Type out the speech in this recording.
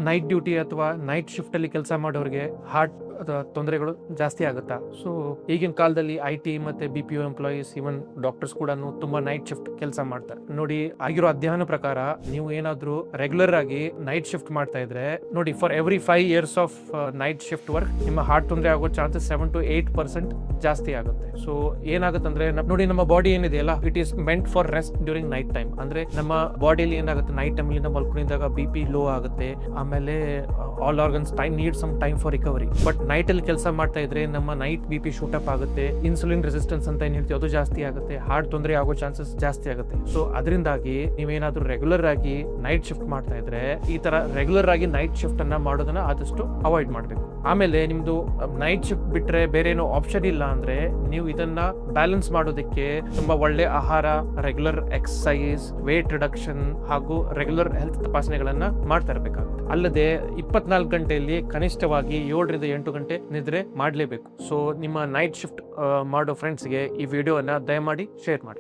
Night duty ಅಥವಾ night shift ಅಲ್ಲಿ ಕೆಲಸ ಮಾಡೋರಿಗೆ ಹಾರ್ಟ್ ತೊಂದರೆಗಳು ಜಾಸ್ತಿ ಆಗುತ್ತಾ? ಸೊ ಈಗಿನ ಕಾಲದಲ್ಲಿ IT ಮತ್ತೆ BPO ಎಂಪ್ಲಾಯೀಸ್, ಇವನ್ ಡಾಕ್ಟರ್ಸ್ ಕೂಡ ತುಂಬಾ ನೈಟ್ ಶಿಫ್ಟ್ ಕೆಲಸ ಮಾಡ್ತಾರೆ. ನೋಡಿ, ಆಗಿರೋ ಅಧ್ಯಯನ ಪ್ರಕಾರ ನೀವು ಏನಾದ್ರೂ ರೆಗ್ಯುಲರ್ ಆಗಿ ನೈಟ್ ಶಿಫ್ಟ್ ಮಾಡ್ತಾ ಇದ್ರೆ ನೋಡಿ, for every 5 years of night shift work ನಿಮ್ಮ ಹಾರ್ಟ್ ತೊಂದರೆ ಆಗೋ ಚಾನ್ಸಸ್ 7 to 8% ಜಾಸ್ತಿ ಆಗುತ್ತೆ. ಸೊ ಏನಾಗುತ್ತೆ ನೋಡಿ, ನಮ್ಮ ಬಾಡಿ ಏನಿದೆಯಲ್ಲ, it is meant for rest during night time. ಅಂದ್ರೆ ನಮ್ಮ ಬಾಡಿಯಲ್ಲಿ ಏನಾಗುತ್ತೆ, ನೈಟ್ ಟೈಮ್ ನಾವು ಮಲ್ಕೊಂಡಿದ್ದಾಗ BP ಲೋ ಆಗುತ್ತೆ, ಆಮೇಲೆ all organs need some time for recovery. But night ಅಲ್ಲಿ ಕೆಲಸ ಮಾಡ್ತಾ ಇದ್ರೆ ನಮ್ಮ ನೈಟ್ BP ಶೂಟ್ ಅಪ್ ಆಗುತ್ತೆ, ಇನ್ಸುಲಿನ್ ರೆಸಿಸ್ಟೆನ್ಸ್ ಅಂತ ಏನ್ ಹೇಳ್ತೀವಿ ಅದು ಜಾಸ್ತಿ ಆಗುತ್ತೆ, ಹಾರ್ಟ್ ತೊಂದರೆ ಆಗೋ ಚಾನ್ಸಸ್ ಜಾಸ್ತಿ ಆಗುತ್ತೆ. ಸೊ ಅದರಿಂದಾಗಿ ನೀವೇನಾದ್ರೂ ರೆಗ್ಯುಲರ್ ಆಗಿ ನೈಟ್ ಶಿಫ್ಟ್ ಮಾಡ್ತಾ ಇದ್ರೆ ಈ ತರ ರೆಗ್ಯುಲರ್ ಆಗಿ ನೈಟ್ ಶಿಫ್ಟ್ ಅನ್ನ ಮಾಡೋದನ್ನ ಆದಷ್ಟು ಅವಾಯ್ಡ್ ಮಾಡಬೇಕು. ಆಮೇಲೆ ನಿಮ್ದು ನೈಟ್ ಶಿಫ್ಟ್ ಬಿಟ್ರೆ ಬೇರೆ ಏನೋ ಆಪ್ಷನ್ ಇಲ್ಲ ಅಂದ್ರೆ ನೀವು ಇದನ್ನ ಬ್ಯಾಲೆನ್ಸ್ ಮಾಡೋದಕ್ಕೆ ತುಂಬಾ ಒಳ್ಳೆ ಆಹಾರ, ರೆಗ್ಯುಲರ್ ಎಕ್ಸರ್ಸೈಸ್, ವೇಟ್ ರಿಡಕ್ಷನ್ ಹಾಗೂ ರೆಗ್ಯುಲರ್ ಹೆಲ್ತ್ ತಪಾಸಣೆಗಳನ್ನ ಮಾಡ್ತಾ ಇರಬೇಕಾಗುತ್ತೆ. ಅಲ್ಲದೆ 24 ಗಂಟೆಯಲ್ಲಿ ಕನಿಷ್ಠವಾಗಿ 7 ರಿಂದ 8 ಗಂಟೆ ನಿದ್ರೆ ಮಾಡಲೇಬೇಕು. ಸೊ ನಿಮ್ಮ ನೈಟ್ ಶಿಫ್ಟ್ ಮಾಡೋ ಫ್ರೆಂಡ್ಸ್ಗೆ ಈ ವಿಡಿಯೋನ ದಯಮಾಡಿ ಶೇರ್ ಮಾಡಿ.